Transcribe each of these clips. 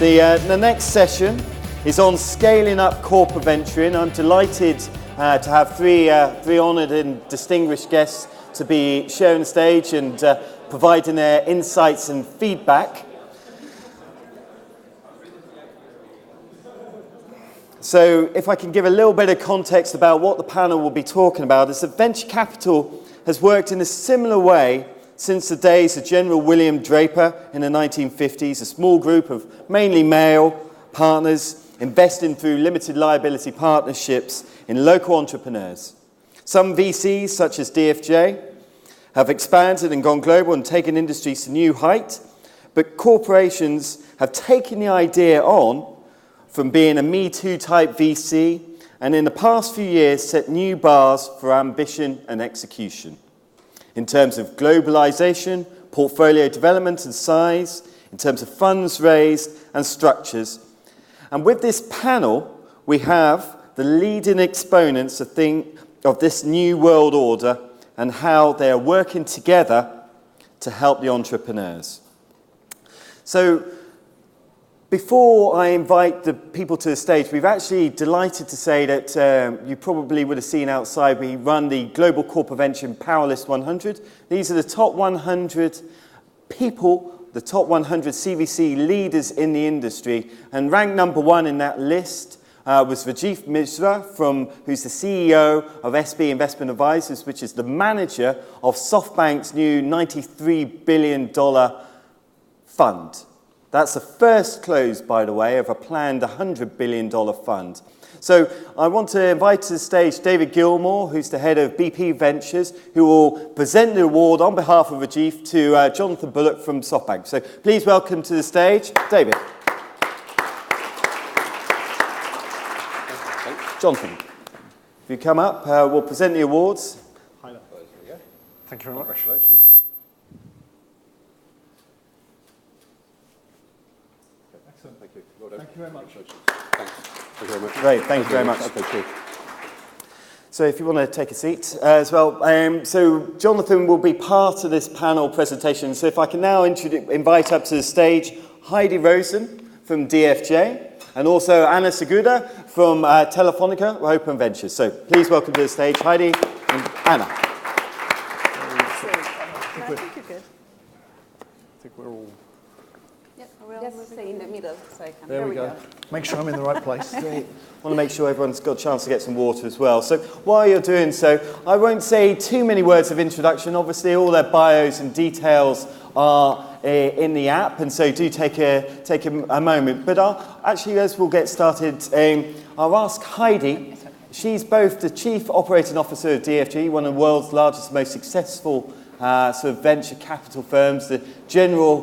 The next session is on scaling up corporate venturing. I'm delighted to have three honoured and distinguished guests to be sharing the stage and providing their insights and feedback. So if I can give a little bit of context about what the panel will be talking about, is that venture capital has worked in a similar way since the days of General William Draper in the 1950s, a small group of mainly male partners investing through limited liability partnerships in local entrepreneurs. Some VCs, such as DFJ, have expanded and gone global and taken industries to new heights, but corporations have taken the idea on from being a Me Too type VC, and in the past few years set new bars for ambition and execution in terms of globalization, portfolio development and size, in terms of funds raised and structures. And with this panel, we have the leading exponents of this new world order and how they are working together to help the entrepreneurs. So, before I invite the people to the stage, we've actually delighted to say that you probably would have seen outside, we run the Global Corporate Venture Panellists 100. These are the top 100 people, the top 100 CVC leaders in the industry. And ranked number one in that list was Rajiv Mishra, who's the CEO of SB Investment Advisors, which is the manager of Softbank's new $93 billion fund. That's the first close, by the way, of a planned $100 billion fund. So I want to invite to the stage David Gilmore, who's the head of BP Ventures, who will present the award on behalf of Rajiv to Jonathan Bullock from Softbank. So please welcome to the stage, David. Jonathan, if you come up, we'll present the awards. Hi, there we go. Thank you very much. Congratulations. Excellent. Thank you. Well done. Thank you very much. Thanks. Thank you very much. Great, thank you very much. Okay, cool. So if you want to take a seat as well. So Jonathan will be part of this panel presentation. So if I can now invite up to the stage Heidi Roizen from DFJ and also Anna Segurado from Telefonica Open Ventures. So please welcome to the stage Heidi and Anna. I think you're good. I think we're all... Just stay in the middle so I can. There we go. Make sure I'm in the right place. Great. I want to make sure everyone's got a chance to get some water as well. So while you're doing so, I won't say too many words of introduction. Obviously, all their bios and details are in the app, and so do take a moment. But actually, as we'll get started, I'll ask Heidi. She's both the Chief Operating Officer of DFG, one of the world's largest, most successful sort of venture capital firms. The General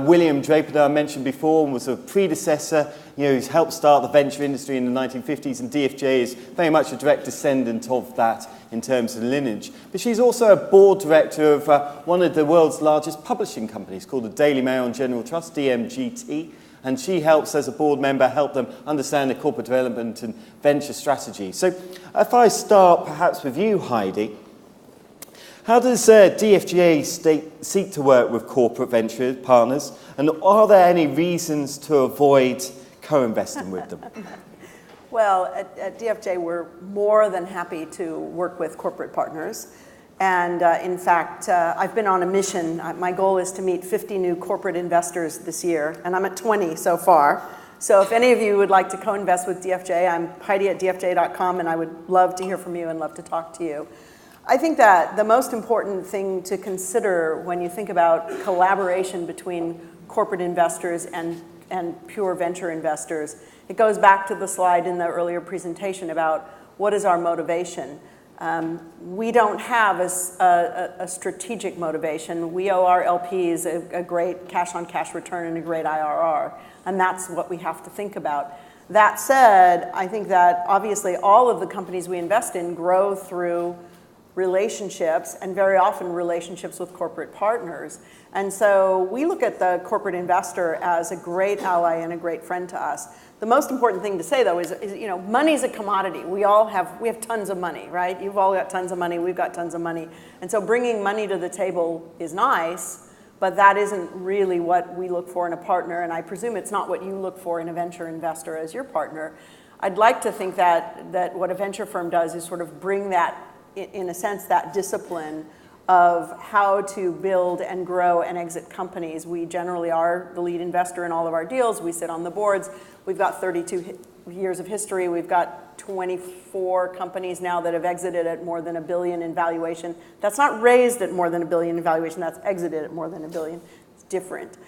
William Draper that I mentioned before was a predecessor, who's helped start the venture industry in the 1950s, and DFJ is very much a direct descendant of that in terms of lineage. But she's also a board director of one of the world's largest publishing companies called the Daily Mail and General Trust, DMGT, and she helps, as a board member, help them understand the corporate development and venture strategy. So if I start perhaps with you, Heidi, how does DFGA seek to work with corporate venture partners, and are there any reasons to avoid co-investing with them? Well, at DFJ, we're more than happy to work with corporate partners. And in fact, I've been on a mission. My goal is to meet 50 new corporate investors this year, and I'm at 20 so far. So if any of you would like to co-invest with DFJ, I'm Heidi at dfj.com, and I would love to hear from you and love to talk to you. I think that the most important thing to consider when you think about collaboration between corporate investors and pure venture investors, it goes back to the slide in the earlier presentation about what is our motivation. We don't have a strategic motivation. We owe our LPs a great cash-on-cash return and a great IRR, and that's what we have to think about. That said, I think that obviously all of the companies we invest in grow through relationships, and very often relationships with corporate partners. And so we look at the corporate investor as a great ally and a great friend to us. The most important thing to say, though, is money's a commodity. We have tons of money, right? You've all got tons of money. We've got tons of money. And so bringing money to the table is nice, but that isn't really what we look for in a partner, and I presume it's not what you look for in a venture investor as your partner. I'd like to think that what a venture firm does is sort of bring that, in a sense, that discipline of how to build and grow and exit companies. We generally are the lead investor in all of our deals. We sit on the boards. We've got 32 years of history. We've got 24 companies now that have exited at more than $1 billion in valuation. That's not raised at more than $1 billion in valuation. That's exited at more than $1 billion. It's different.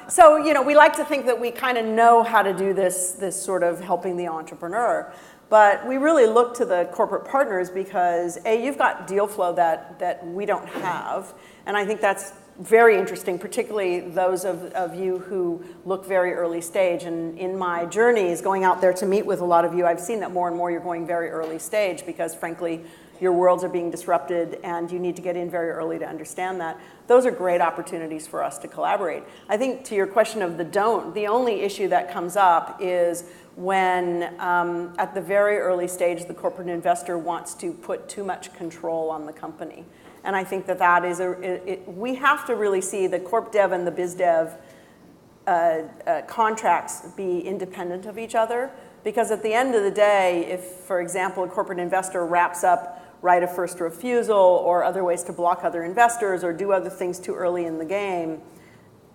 So, you know, we like to think that we kind of know how to do this sort of helping the entrepreneur. But we really look to the corporate partners because, A, you've got deal flow that we don't have. And I think that's very interesting, particularly those of you who look very early stage. And in my journeys going out there to meet with a lot of you, I've seen that more and more you're going very early stage because, frankly, your worlds are being disrupted and you need to get in very early to understand that. Those are great opportunities for us to collaborate. I think to your question of the only issue that comes up is when at the very early stage the corporate investor wants to put too much control on the company. And I think that is we have to really see the corp dev and the biz dev contracts be independent of each other, because at the end of the day, if, for example, a corporate investor wraps up right of first refusal or other ways to block other investors or do other things too early in the game,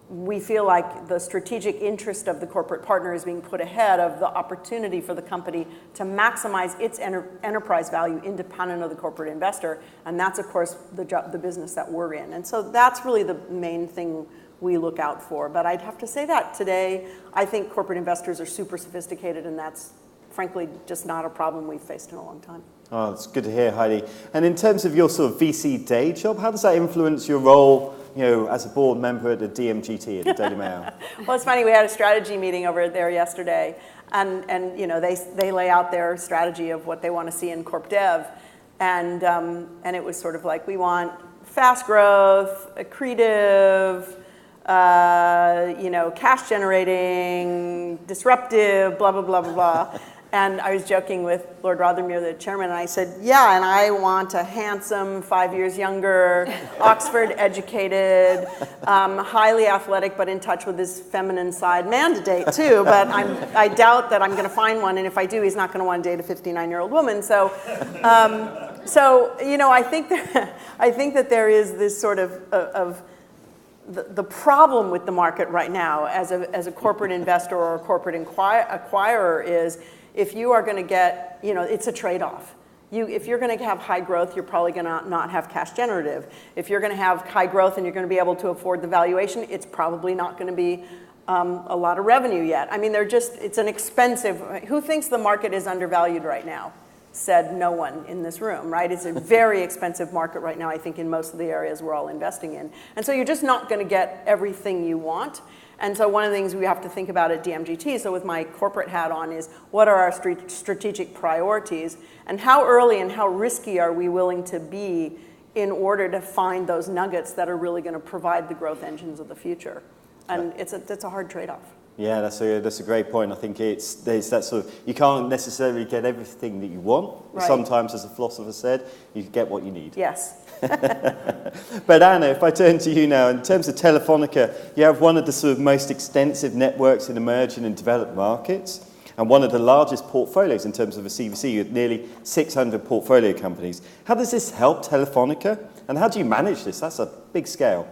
we feel like the strategic interest of the corporate partner is being put ahead of the opportunity for the company to maximize its enterprise value independent of the corporate investor. And that's, of course, the business that we're in. And so that's really the main thing we look out for. But I'd have to say that today, I think corporate investors are super sophisticated, and that's, frankly, just not a problem we've faced in a long time. Oh, it's good to hear, Heidi. And in terms of your sort of VC day job, how does that influence your role, you know, as a board member at the DMGT at the Daily Mail? Well, it's funny, we had a strategy meeting over there yesterday, and you know, they lay out their strategy of what they want to see in corp dev, and it was sort of like, we want fast growth, accretive, you know, cash generating, disruptive, blah, blah, blah, blah, blah. And I was joking with Lord Rothermere, the chairman, and I said, yeah, and I want a handsome, 5 years younger, Oxford educated, highly athletic, but in touch with his feminine side man to date too. But I doubt that I'm going to find one, and if I do, he's not going to want to date a 59-year-old woman. So you know, I think that there is this sort of the problem with the market right now as a corporate investor or a corporate acquirer is, if you are going to get, you know, it's a trade-off. If you're going to have high growth, you're probably going to not have cash generative. If you're going to have high growth and you're going to be able to afford the valuation, it's probably not going to be a lot of revenue yet. I mean, it's an expensive, who thinks the market is undervalued right now? Said no one in this room, right? It's a very expensive market right now, I think, in most of the areas we're all investing in. And so you're just not going to get everything you want. And so one of the things we have to think about at DMGT, so with my corporate hat on, is what are our strategic priorities, and how early and how risky are we willing to be in order to find those nuggets that are really going to provide the growth engines of the future. And it's a hard trade-off. Yeah, that's a great point. I think there's that sort of, you can't necessarily get everything that you want. Right. Sometimes, as the philosopher said, you get what you need. Yes. But Anna, if I turn to you now, in terms of Telefonica, you have one of the sort of most extensive networks in emerging and developed markets, and one of the largest portfolios in terms of a CVC, with nearly 600 portfolio companies. How does this help Telefonica, and how do you manage this? That's a big scale.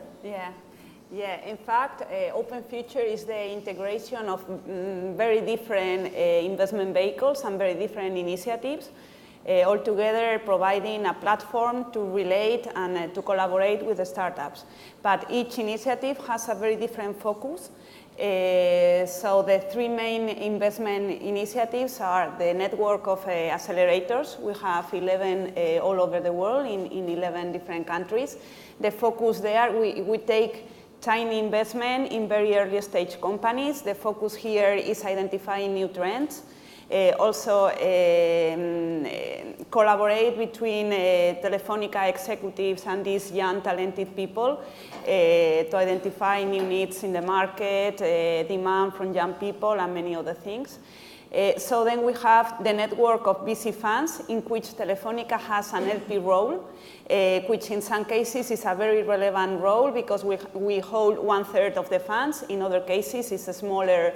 Yeah, in fact, Open Future is the integration of very different investment vehicles and very different initiatives, altogether providing a platform to relate and to collaborate with the startups. But each initiative has a very different focus. So the three main investment initiatives are the network of accelerators. We have 11 all over the world in 11 different countries. The focus there, we take tiny investment in very early stage companies. The focus here is identifying new trends. Also collaborate between Telefonica executives and these young talented people to identify new needs in the market, demand from young people, and many other things. So then we have the network of VC funds in which Telefonica has an LP role, which in some cases is a very relevant role because we hold 1/3 of the funds. In other cases, it's a smaller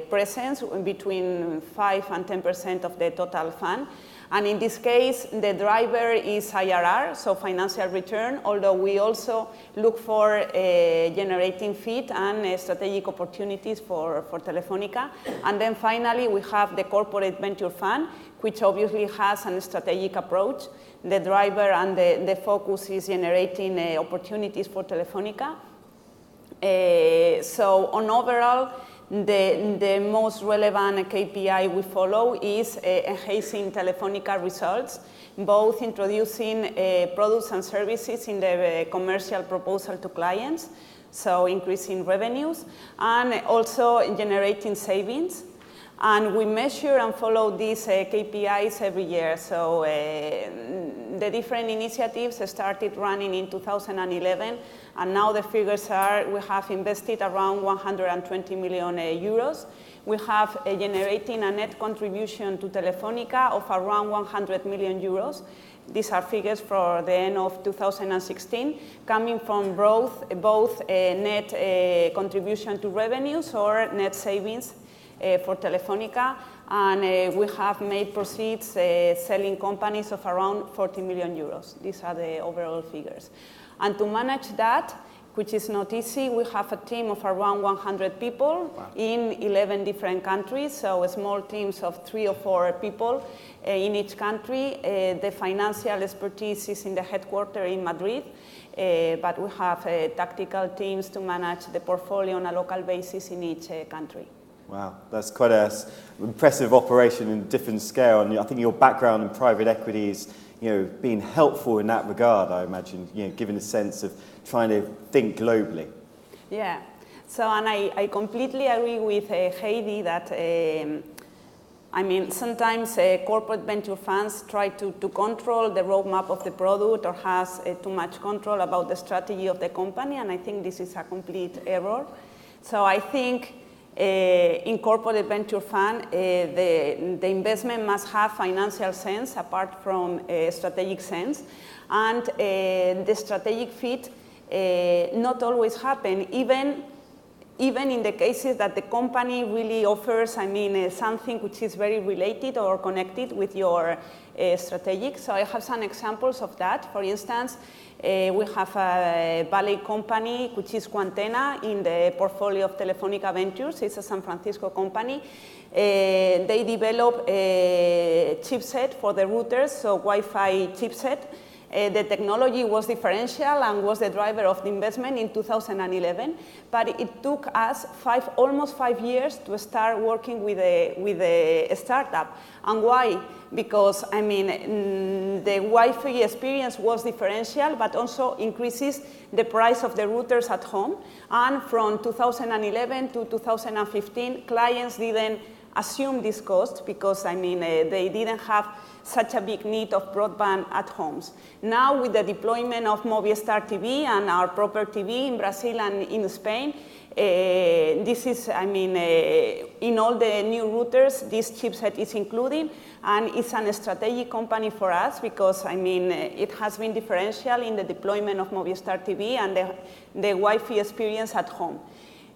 presence between 5 and 10% of the total fund. And in this case, the driver is IRR, so financial return, although we also look for generating feed and strategic opportunities for Telefonica. And then finally, we have the corporate venture fund, which obviously has a strategic approach. The driver and the focus is generating opportunities for Telefonica. So on overall, the most relevant KPI we follow is enhancing Telefonica results, both introducing products and services in the commercial proposal to clients, so increasing revenues, and also generating savings. And we measure and follow these KPIs every year. So the different initiatives started running in 2011, and now the figures are we have invested around 120 million euros. We have generating a net contribution to Telefonica of around 100 million euros. These are figures for the end of 2016, coming from both net contribution to revenues or net savings for Telefonica, and we have made proceeds selling companies of around 40 million euros. These are the overall figures. And to manage that, which is not easy, we have a team of around 100 people in 11 different countries, so small teams of 3 or 4 people in each country. The financial expertise is in the headquarters in Madrid, but we have tactical teams to manage the portfolio on a local basis in each country. Wow, that's quite an impressive operation in different scale, and I think your background in private equity is, been helpful in that regard, I imagine, given a sense of trying to think globally. Yeah, so and I completely agree with Heidi that, sometimes corporate venture funds try to control the roadmap of the product or has too much control about the strategy of the company, and I think this is a complete error. So I think in corporate venture fund, the investment must have financial sense apart from strategic sense, and the strategic fit not always happen, even in the cases that the company really offers, something which is very related or connected with your strategic. So I have some examples of that. For instance, we have a ballet company, which is Quantena, in the portfolio of Telefonica Ventures. It's a San Francisco company. They develop a chipset for the routers, so Wi-Fi chipset. The technology was differential and was the driver of the investment in 2011, but it took us almost 5 years to start working with a startup. And why? Because the Wi-Fi experience was differential, but also increases the price of the routers at home. And from 2011 to 2015, clients didn't assume this cost because they didn't have such a big need of broadband at homes. Now with the deployment of Movistar TV and our proper TV in Brazil and in Spain, this is, in all the new routers, this chipset is included, and it's a strategic company for us because, it has been differential in the deployment of Movistar TV and the Wi-Fi experience at home.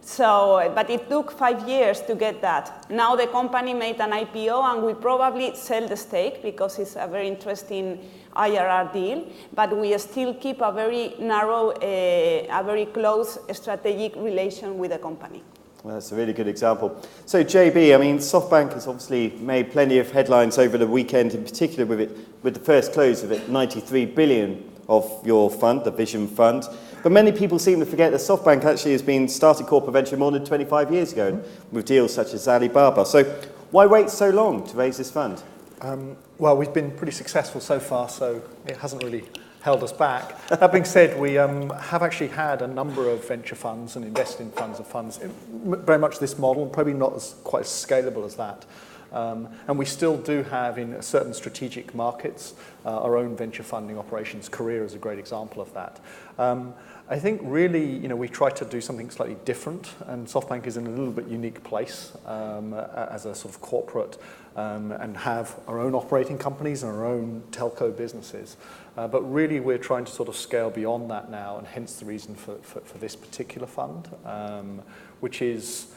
So, but it took 5 years to get that. Now the company made an IPO, and we probably sell the stake because it's a very interesting IRR deal, but we still keep a very narrow, a very close strategic relation with the company. Well, that's a really good example. So JB, Softbank has obviously made plenty of headlines over the weekend, in particular with the first close of it, 93 billion of your fund, the Vision Fund. But many people seem to forget that Softbank actually has been started corporate venture more than 25 years ago with deals such as Alibaba. So why wait so long to raise this fund? Well, we've been pretty successful so far, so it hasn't really held us back. That being said, we have actually had a number of venture funds and investing funds of funds, very much this model, probably not quite as scalable as that. And we still do have in certain strategic markets our own venture funding operations. Korea is a great example of that. I think really, we try to do something slightly different, and SoftBank is in a little bit unique place as a sort of corporate and have our own operating companies and our own telco businesses. But really, we're trying to sort of scale beyond that now, and hence the reason for this particular fund, which is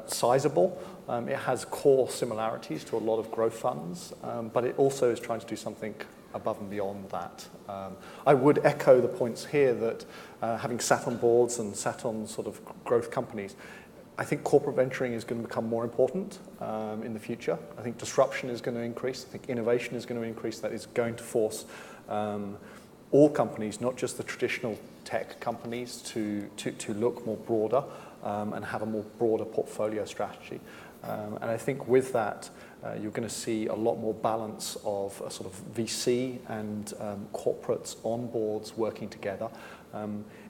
sizable. It has core similarities to a lot of growth funds, but it also is trying to do something above and beyond that. I would echo the points here that having sat on boards and sat on sort of growth companies, I think corporate venturing is going to become more important in the future. I think disruption is going to increase. I think innovation is going to increase. That is going to force all companies, not just the traditional tech companies, to look more broader and have a more broader portfolio strategy. And I think with that, you're going to see a lot more balance of a sort of VC and corporates on boards working together.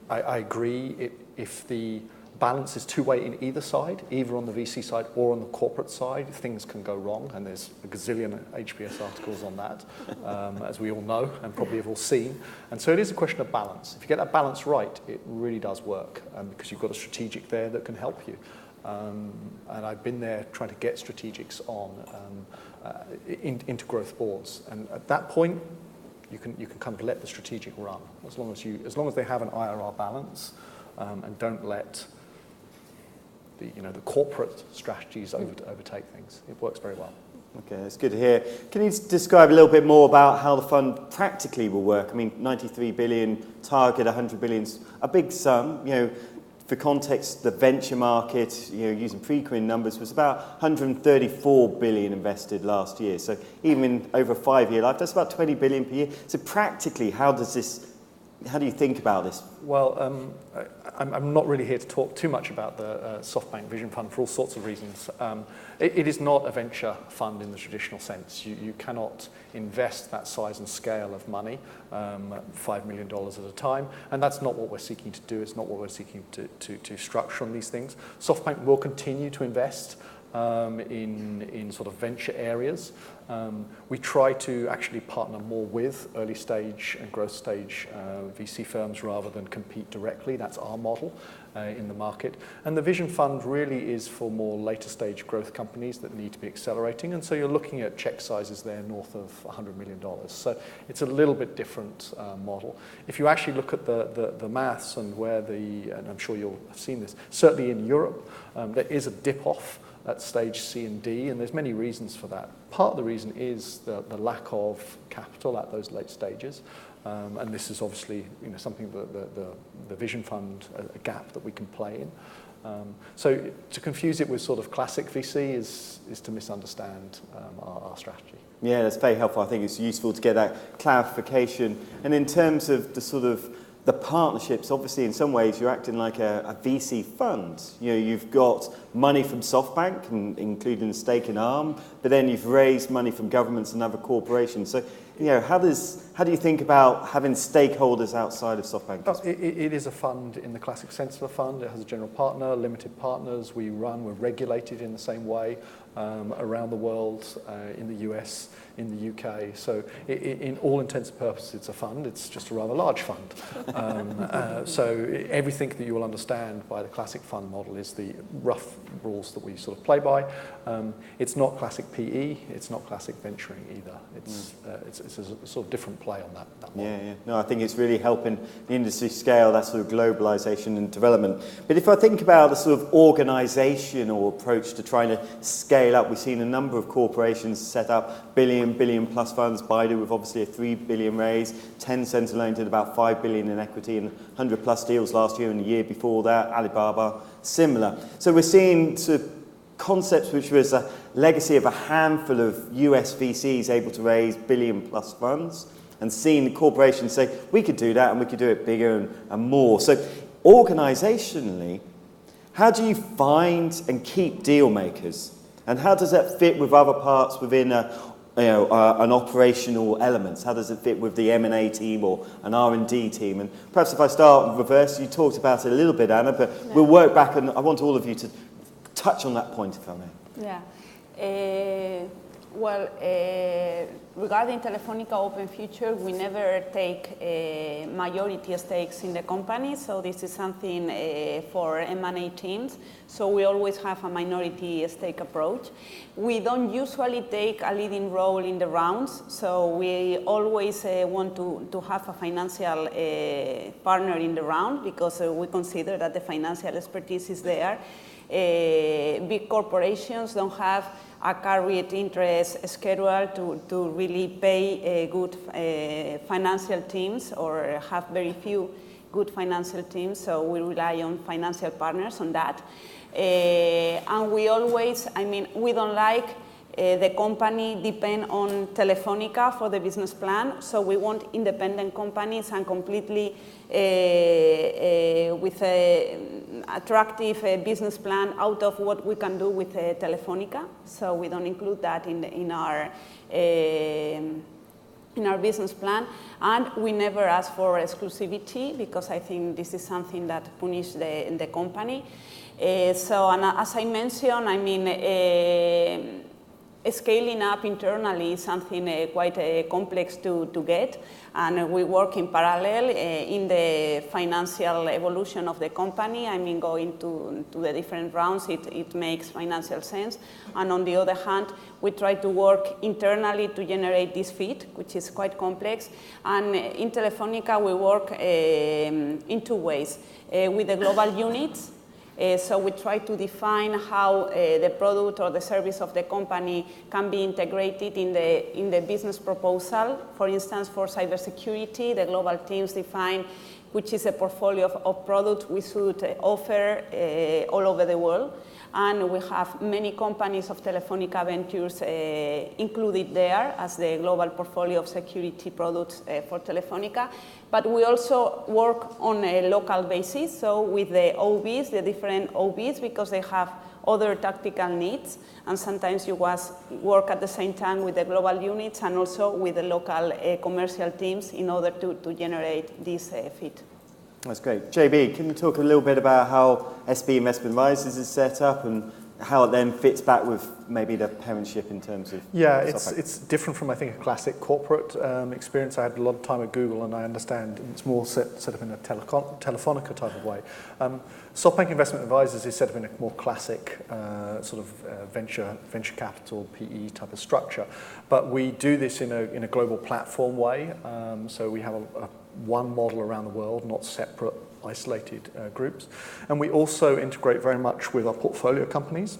I agree if the balance is two-way in either side, either on the VC side or on the corporate side, things can go wrong, and there's a gazillion HBS articles on that, as we all know and probably have all seen. And so it is a question of balance. If you get that balance right, it really does work, because you've got a strategic there that can help you. And I've been there trying to get strategics on into growth boards, and at that point, you can kind of let the strategic run as long as they have an IRR balance and don't let the corporate strategies overtake things. It works very well. Okay, that's good to hear. Can you describe a little bit more about how the fund practically will work? I mean, 93 billion target, 100 billion, a big sum. For context, the venture market, using pre-Quinn numbers, was about 134 billion invested last year. So even in over a 5-year life, that's about 20 billion per year. So practically, how do you think about this? Well, I'm not really here to talk too much about the SoftBank Vision Fund for all sorts of reasons. It is not a venture fund in the traditional sense. You cannot invest that size and scale of money, $5 million at a time, and that's not what we're seeking to do. It's not what we're seeking to structure on these things. SoftBank will continue to invest in sort of venture areas. We try to actually partner more with early stage and growth stage VC firms rather than compete directly. That's our model in the market. And the Vision Fund really is for more later stage growth companies that need to be accelerating. And so you're looking at check sizes there north of $100 million. So it's a little bit different model. If you actually look at the maths and and I'm sure you'll have seen this, certainly in Europe, there is a dip off at stage C and D, and there's many reasons for that. Part of the reason is the lack of capital at those late stages, and this is obviously something that the Vision Fund, a gap that we can play in. So to confuse it with sort of classic VC is to misunderstand our strategy. Yeah, that's very helpful. I think it's useful to get that clarification. And in terms of the partnerships, obviously in some ways you're acting like a VC fund. You've got money from SoftBank, including a stake in Arm, but then you've raised money from governments and other corporations. So, how do you think about having stakeholders outside of SoftBank? It is a fund in the classic sense of a fund. It has a general partner, limited partners. We're regulated in the same way around the world, in the US, in the UK. So in all intents and purposes, it's a fund. It's just a rather large fund. So everything that you will understand by the classic fund model is the rough rules that we sort of play by. It's not classic PE. It's not classic venturing either. It's a sort of different play on that model. Yeah. No, I think it's really helping the industry scale, that sort of globalization and development. But if I think about the sort of organizational approach to trying to scale up, we've seen a number of corporations set up billion plus funds. Baidu with obviously a 3 billion raise. Tencent alone did about 5 billion in equity and 100 plus deals last year and the year before that. Alibaba, similar. So we're seeing sort of concepts which was a legacy of a handful of US VCs able to raise billion plus funds, and seeing the corporations say, we could do that and we could do it bigger and more. So organizationally, how do you find and keep deal makers? And how does that fit with other parts within an operational elements? How does it fit with the M&A team or an R&D team? And perhaps if I start in reverse, you talked about it a little bit, Anna, but we'll work back, and I want all of you to touch on that point, if I may. Yeah. Regarding Telefonica Open Future, we never take majority stakes in the company, so this is something for M&A teams. So we always have a minority stake approach. We don't usually take a leading role in the rounds, so we always want to have a financial partner in the round because we consider that the financial expertise is there. Big corporations don't have a carried interest schedule to really pay good financial teams or have very few good financial teams, so we rely on financial partners on that. And we always, we don't like the company depend on Telefonica for the business plan, so we want independent companies and completely with an attractive business plan out of what we can do with Telefonica. So we don't include that in our business plan, and we never ask for exclusivity because I think this is something that punishes the company. So, and as I mentioned, scaling up internally is something quite complex to get, and we work in parallel in the financial evolution of the company. Going to the different rounds, it makes financial sense. And on the other hand, we try to work internally to generate this fit, which is quite complex. And in Telefonica, we work in two ways. With the global units, so we try to define how the product or the service of the company can be integrated in the business proposal. For instance, for cybersecurity, the global teams define which is a portfolio of products we should offer all over the world. And we have many companies of Telefonica Ventures included there as the global portfolio of security products for Telefonica. But we also work on a local basis, so with the OBs, the different OBs, because they have other tactical needs, and sometimes you work at the same time with the global units and also with the local commercial teams in order to generate this fit. That's great. JB, can you talk a little bit about how SB Investment Advisors is set up and how it then fits back with maybe the parentship in terms of... Yeah, it's different from, I think, a classic corporate experience. I had a lot of time at Google, and I understand it's more set up in a Telefonica type of way. Softbank Investment Advisors is set up in a more classic venture capital, PE type of structure. But we do this in a global platform way. So we have one model around the world, not separate, isolated groups. And we also integrate very much with our portfolio companies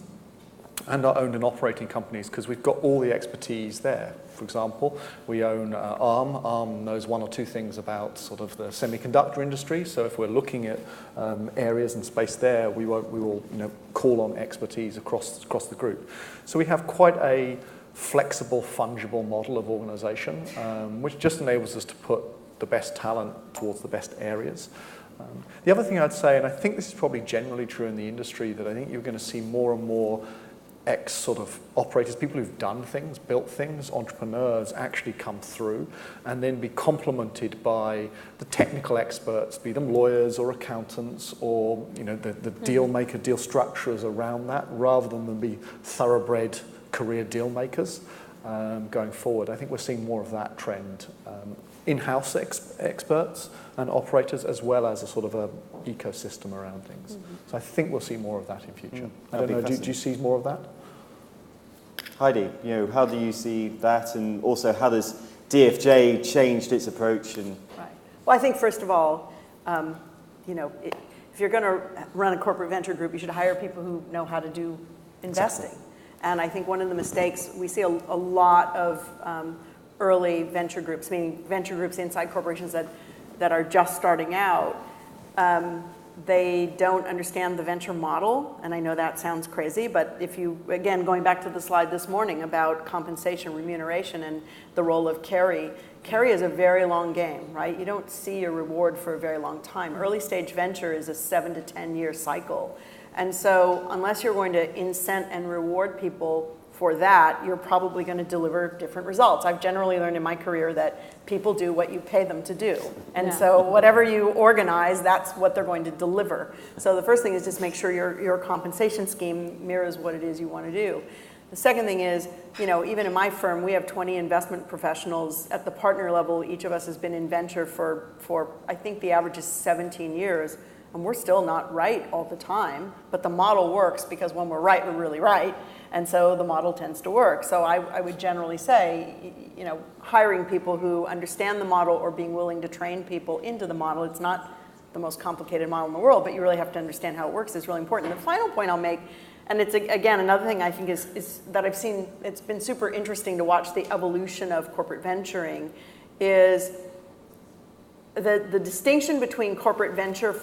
and our owned and operating companies because we've got all the expertise there. For example, we own Arm. Arm knows one or two things about sort of the semiconductor industry. So if we're looking at areas and space there, we will call on expertise across the group. So we have quite a flexible, fungible model of organization, which just enables us to put the best talent towards the best areas. The other thing I'd say, and I think this is probably generally true in the industry, that I think you're going to see more and more operators, people who've done things, built things, entrepreneurs actually come through and then be complemented by the technical experts, be them lawyers or accountants or the deal maker, deal structurers around that, rather than them be thoroughbred career deal makers going forward. I think we're seeing more of that trend. In-house experts and operators, as well as a sort of a ecosystem around things. So I think we'll see more of that in future. I don't know, do you see more of that? Heidi, how do you see that, and also how does DFJ changed its approach? Right. Well, I think first of all, if you're going to run a corporate venture group, you should hire people who know how to do investing. Exactly. And I think one of the mistakes we see a lot of early venture groups, meaning venture groups inside corporations that are just starting out, they don't understand the venture model. And I know that sounds crazy, but if you, again, going back to the slide this morning about compensation, remuneration, and the role of carry is a very long game, right? You don't see a reward for a very long time. Early stage venture is a 7 to 10 year cycle. And so unless you're going to incent and reward people for that, you're probably going to deliver different results. I've generally learned in my career that people do what you pay them to do. And so whatever you organize, that's what they're going to deliver. So the first thing is just make sure your compensation scheme mirrors what it is you want to do. The second thing is, even in my firm, we have 20 investment professionals at the partner level. Each of us has been in venture for I think the average is 17 years, and we're still not right all the time, but the model works because when we're right, we're really right, and so the model tends to work. So I would generally say, hiring people who understand the model or being willing to train people into the model, it's not the most complicated model in the world, but you really have to understand how it works is really important. The final point I'll make, and it's, again, another thing I think is that I've seen, it's been super interesting to watch the evolution of corporate venturing, is the distinction between corporate venture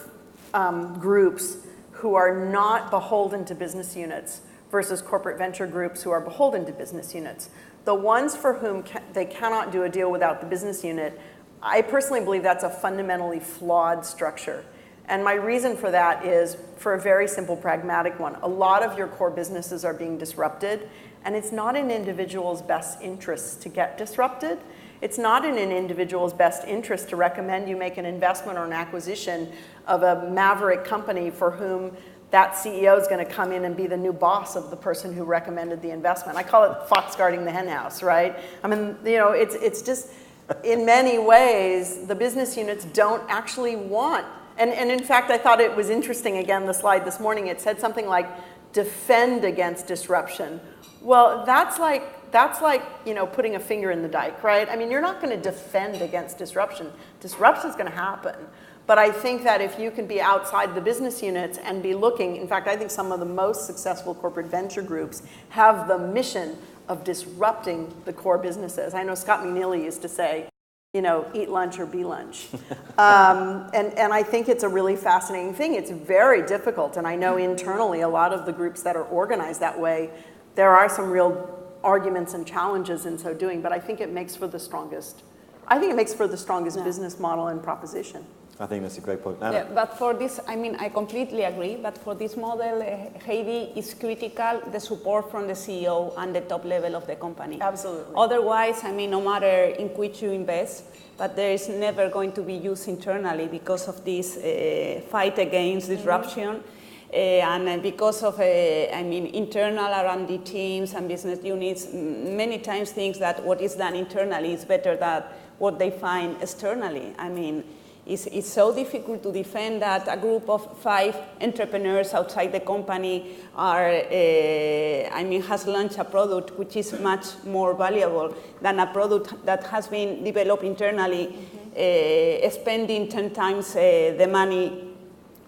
groups who are not beholden to business units versus corporate venture groups who are beholden to business units. The ones for whom they cannot do a deal without the business unit, I personally believe that's a fundamentally flawed structure. And my reason for that is for a very simple, pragmatic one. A lot of your core businesses are being disrupted, and it's not in individuals' best interests to get disrupted. It's not in an individual's best interest to recommend you make an investment or an acquisition of a maverick company for whom that CEO is going to come in and be the new boss of the person who recommended the investment. I call it fox guarding the hen house, right? I mean, it's just, in many ways, the business units don't actually want. And in fact, I thought it was interesting, again, the slide this morning, it said something like, defend against disruption. Well, that's like putting a finger in the dike, right? I mean, you're not going to defend against disruption. Disruption is going to happen. But I think that if you can be outside the business units and be looking, in fact, I think some of the most successful corporate venture groups have the mission of disrupting the core businesses. I know Scott McNealy used to say, eat lunch or be lunch. And I think it's a really fascinating thing. It's very difficult. And I know internally a lot of the groups that are organized that way, there are some real arguments and challenges in so doing, but I think it makes for the strongest, business model and proposition. I think that's a great point. Yeah, but for this, I completely agree, but for this model, Heidi, is critical the support from the CEO and the top level of the company. Absolutely. Otherwise, no matter in which you invest, but there is never going to be use internally because of this fight against disruption. And because of, internal R&D teams and business units, many times think that what is done internally is better than what they find externally. It's so difficult to defend that a group of 5 entrepreneurs outside the company has launched a product which is much more valuable than a product that has been developed internally, spending 10 times the money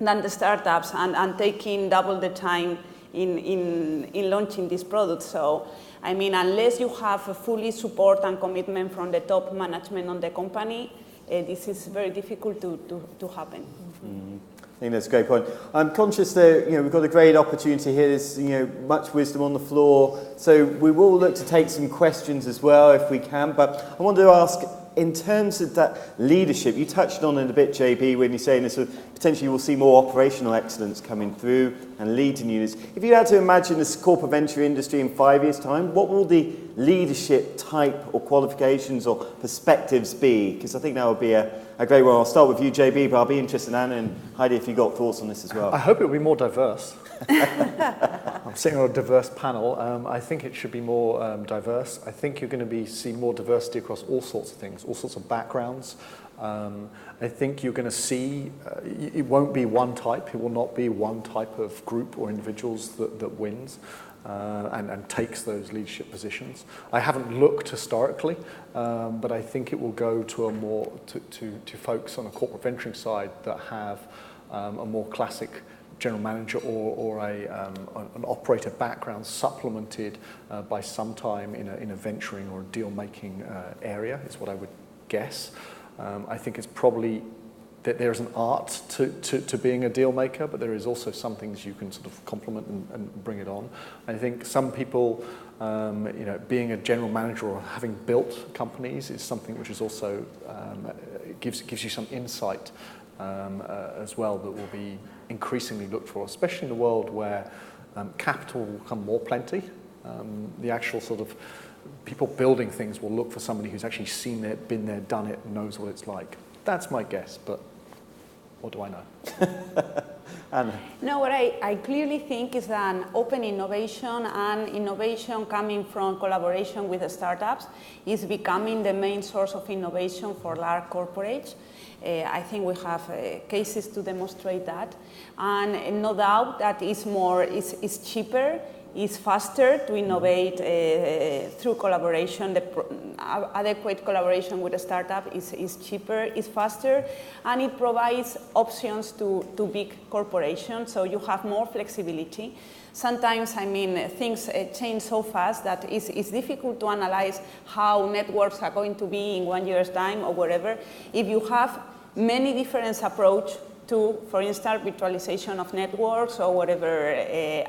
than the startups and taking double the time in launching this product. So, unless you have a fully support and commitment from the top management on the company, this is very difficult to happen. Mm-hmm. I think that's a great point. I'm conscious that we've got a great opportunity here. There's much wisdom on the floor, so we will look to take some questions as well if we can. But I wanted to ask, in terms of that leadership, you touched on it a bit, JB, when you're saying this, potentially we'll see more operational excellence coming through and leading units. If you had to imagine this corporate venture industry in 5 years' time, what will the leadership type or qualifications or perspectives be? Because I think that would be a great one. I'll start with you, JB, but I'll be interested in Anna and Heidi if you've got thoughts on this as well. I hope it will be more diverse. I'm sitting on a diverse panel. I think it should be more diverse. I think you're going to see more diversity across all sorts of things, all sorts of backgrounds. I think you're going to see, it won't be one type. It will not be one type of group or individuals that wins and takes those leadership positions. I haven't looked historically, but I think it will go to a more to folks on the corporate venturing side that have a more classic general manager or an operator background supplemented by some time in a venturing or a deal-making area, is what I would guess. I think it's probably that there's an art to being a deal maker, but there is also some things you can sort of complement and bring it on. I think some people, being a general manager or having built companies is something which is also gives you some insight as well that will be increasingly looked for, especially in a world where capital will become more plenty. The actual sort of people building things will look for somebody who's actually seen it, been there, done it, and knows what it's like. That's my guess, but what do I know? And No, what I clearly think is that open innovation and innovation coming from collaboration with the startups is becoming the main source of innovation for large corporates. I think we have cases to demonstrate that, and no doubt that is cheaper, is faster to innovate through collaboration. The adequate collaboration with a startup is cheaper, is faster, and it provides options to big corporations, so you have more flexibility. Sometimes, I mean, things change so fast that it's difficult to analyze how networks are going to be in 1 year's time or whatever. If you have many different approaches to, for instance, virtualization of networks or whatever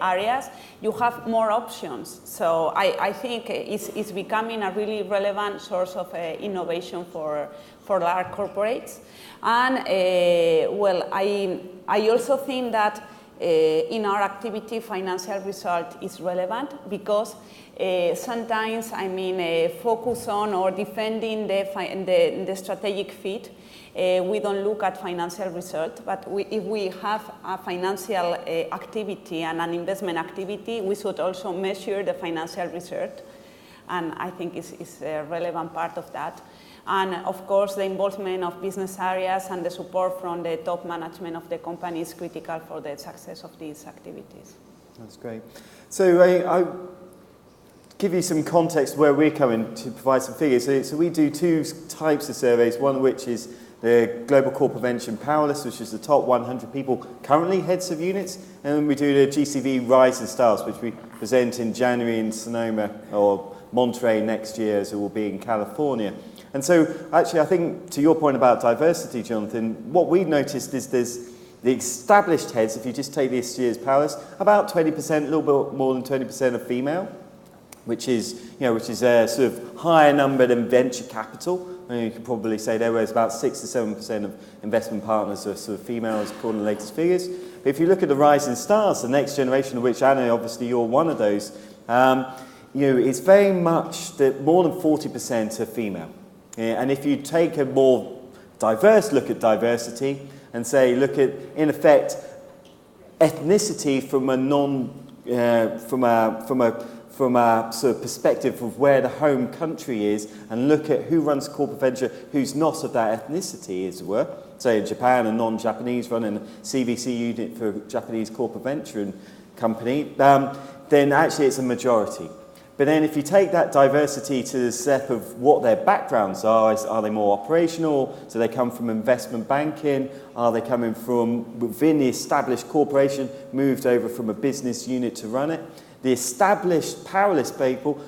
areas, you have more options. So I think it's becoming a really relevant source of innovation for large corporates. And well, I also think that in our activity, financial result is relevant because sometimes, I mean, focus on or defending the strategic fit. We don't look at financial result, but if we have a financial activity and an investment activity, we should also measure the financial result, and I think it's a relevant part of that. And of course, the involvement of business areas and the support from the top management of the company is critical for the success of these activities. That's great. So I give you some context where we're coming to provide some figures. So we do two types of surveys, one of which is the Global Corporate Venture Panellists, which is the top 100 people currently heads of units, and then we do the GCV Roizen Stars, which we present in January in Sonoma or Monterey next year, as it will be in California. And so actually I think to your point about diversity, Jonathan, what we noticed is there's the established heads, if you just take this year's panelists, about 20%, a little bit more than 20% are female, which is a sort of higher number than venture capital. And you could probably say there was about 6 to 7% of investment partners are sort of females, according to the latest figures. But if you look at the Rising Stars, the next generation, of which Anna, obviously you're one of those, it's very much that more than 40% are female. And if you take a more diverse look at diversity and say, look at, in effect, ethnicity from a sort of perspective of where the home country is, and look at who runs corporate venture, who's not of that ethnicity, as it were. Say in Japan, a non-Japanese running a CVC unit for a Japanese corporate venture and company, then actually it's a majority. But then if you take that diversity to the step of what their backgrounds are they more operational? Do they come from investment banking? Are they coming from within the established corporation, moved over from a business unit to run it? The established powerless people,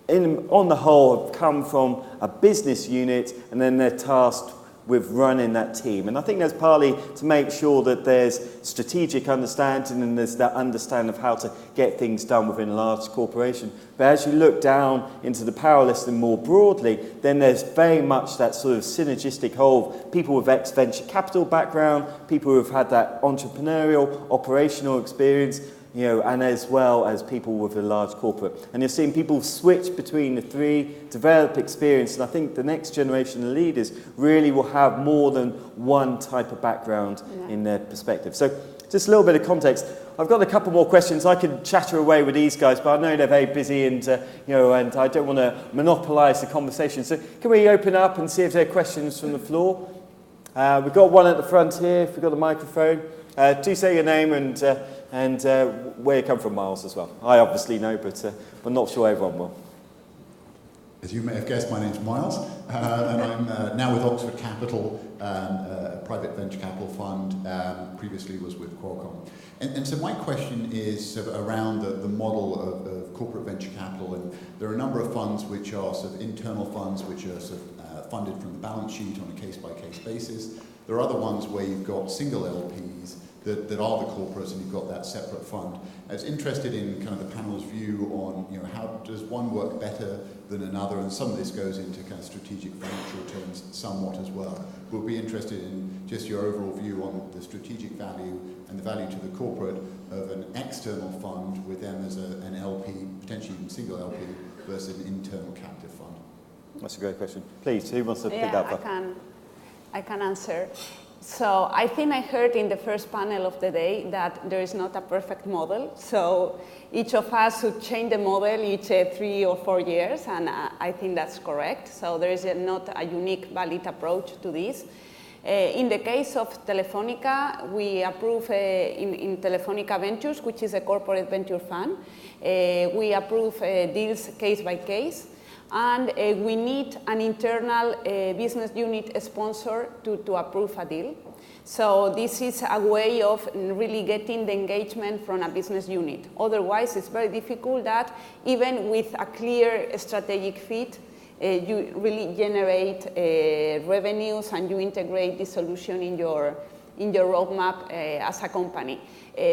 on the whole, have come from a business unit, and then they're tasked with running that team. And I think that's partly to make sure that there's strategic understanding and there's that understanding of how to get things done within a large corporation. But as you look down into the powerless and more broadly, then there's very much that sort of synergistic whole of people with ex-venture capital background, people who have had that entrepreneurial, operational experience, and as well as people with a large corporate. And you're seeing people switch between the three, develop experience, and I think the next generation of leaders really will have more than one type of background in their perspective. So just a little bit of context. I've got a couple more questions. I could chatter away with these guys, but I know they're very busy, and and I don't want to monopolise the conversation. So can we open up and see if there are questions from the floor? We've got one at the front here, if we've got a microphone. Do say your name and where you come from, Miles, as well. I obviously know, but I'm not sure everyone will. As you may have guessed, my name's Miles, and I'm now with Oxford Capital, a private venture capital fund. Previously was with Qualcomm. And so my question is sort of around the model of corporate venture capital. And there are a number of funds which are sort of internal funds which are sort of funded from the balance sheet on a case-by-case basis. There are other ones where you've got single LPs that are the corporates, and you've got that separate fund. I was interested in kind of the panel's view on, how does one work better than another, and some of this goes into kind of strategic financial returns somewhat as well. We'll be interested in just your overall view on the strategic value and the value to the corporate of an external fund with them as an LP, potentially even single LP, versus an internal captive fund. That's a great question. Please, who wants to pick that up? I can answer. So I think I heard in the first panel of the day that there is not a perfect model. So each of us should change the model each 3 or 4 years, and I think that's correct. So there is not a unique, valid approach to this. In the case of Telefonica, we approve in Telefonica Ventures, which is a corporate venture fund, we approve deals case by case. And we need an internal business unit sponsor to approve a deal. So this is a way of really getting the engagement from a business unit. Otherwise, it's very difficult that even with a clear strategic fit, you really generate revenues and you integrate the solution in your roadmap as a company.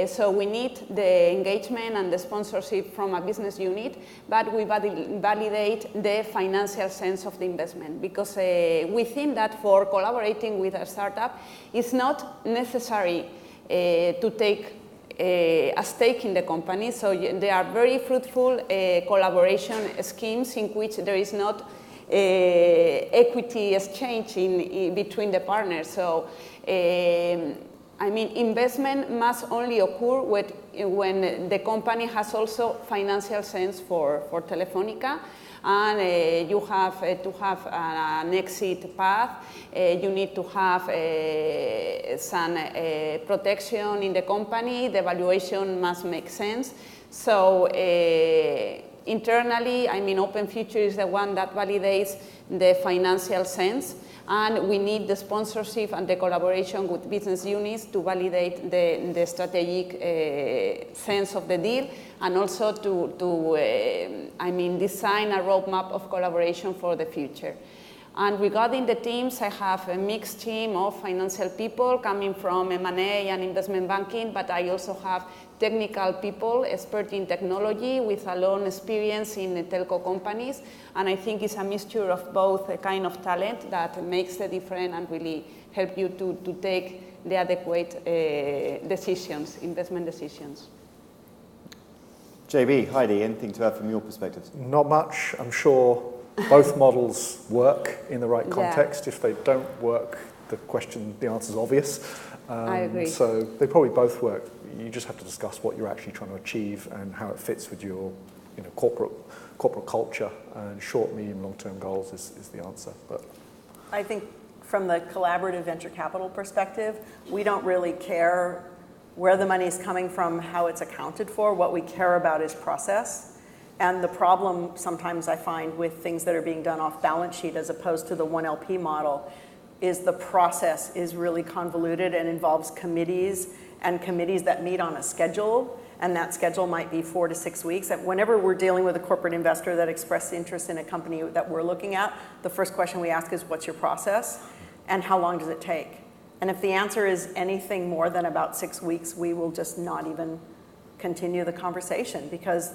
So we need the engagement and the sponsorship from a business unit, but we validate the financial sense of the investment, because we think that for collaborating with a startup, it's not necessary to take a stake in the company. So there are very fruitful collaboration schemes in which there is not equity exchange between the partners. So I mean, investment must only occur when the company has also financial sense for Telefonica, and you have to have an exit path. You need to have some protection in the company. The valuation must make sense. So internally, I mean, Open Future is the one that validates the financial sense. And we need the sponsorship and the collaboration with business units to validate the strategic sense of the deal, and also to I mean, design a roadmap of collaboration for the future. And regarding the teams, I have a mixed team of financial people coming from M&A and investment banking, but I also have technical people, expert in technology with a long experience in telco companies. And I think it's a mixture of both a kind of talent that makes the difference and really help you to take the adequate decisions, investment decisions. JB, Heidi, anything to add from your perspective? Not much. I'm sure both models work in the right context. Yeah. If they don't work, the answer is obvious. I agree. So they probably both work. You just have to discuss what you're actually trying to achieve and how it fits with your corporate culture, and short, medium, long-term goals is the answer. But I think from the collaborative venture capital perspective, we don't really care where the money is coming from, how it's accounted for. What we care about is process. And the problem sometimes I find with things that are being done off balance sheet as opposed to the 1LP model is the process is really convoluted and involves committees that meet on a schedule, and that schedule might be 4 to 6 weeks. And whenever we're dealing with a corporate investor that expressed interest in a company that we're looking at, the first question we ask is, what's your process and how long does it take? And if the answer is anything more than about 6 weeks, we will just not even continue the conversation, because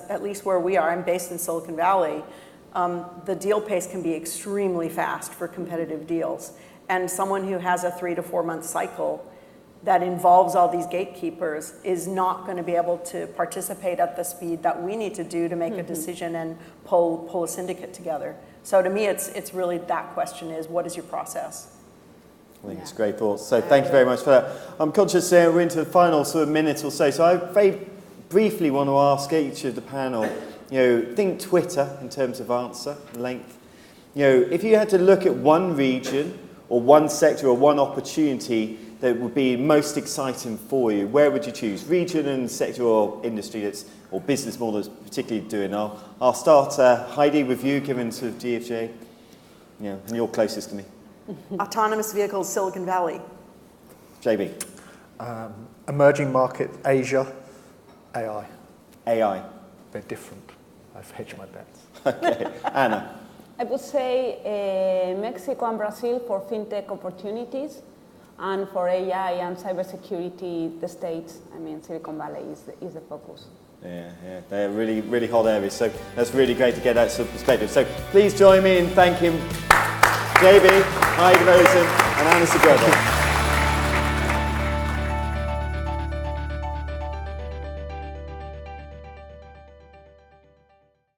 at least where we are, I'm based in Silicon Valley, the deal pace can be extremely fast for competitive deals. And someone who has a 3 to 4 month cycle that involves all these gatekeepers is not going to be able to participate at the speed that we need to do to make a decision and pull a syndicate together. So to me, it's really that question is, what is your process? I think it's great thoughts. So thank you very much for that. I'm conscious we're into the final sort of minute or so. So I very briefly want to ask each of the panel, think Twitter in terms of answer, length. If you had to look at one region or one sector or one opportunity that would be most exciting for you, where would you choose? Region and sector or industry or business model that's particularly doing. I'll start, Heidi, with you, given sort of DFJ, and you're closest to me. Autonomous vehicles, Silicon Valley. JB. Emerging market, Asia, AI. AI. They're different. I've hedged my bets. Okay. Anna. I would say Mexico and Brazil for fintech opportunities, and for AI and cybersecurity, the States. I mean, Silicon Valley is the focus. Yeah, they're really, really hot areas. So that's really great to get that sort of perspective. So please join me in thanking JB, Heidi, Roizen, and Anna Segurado.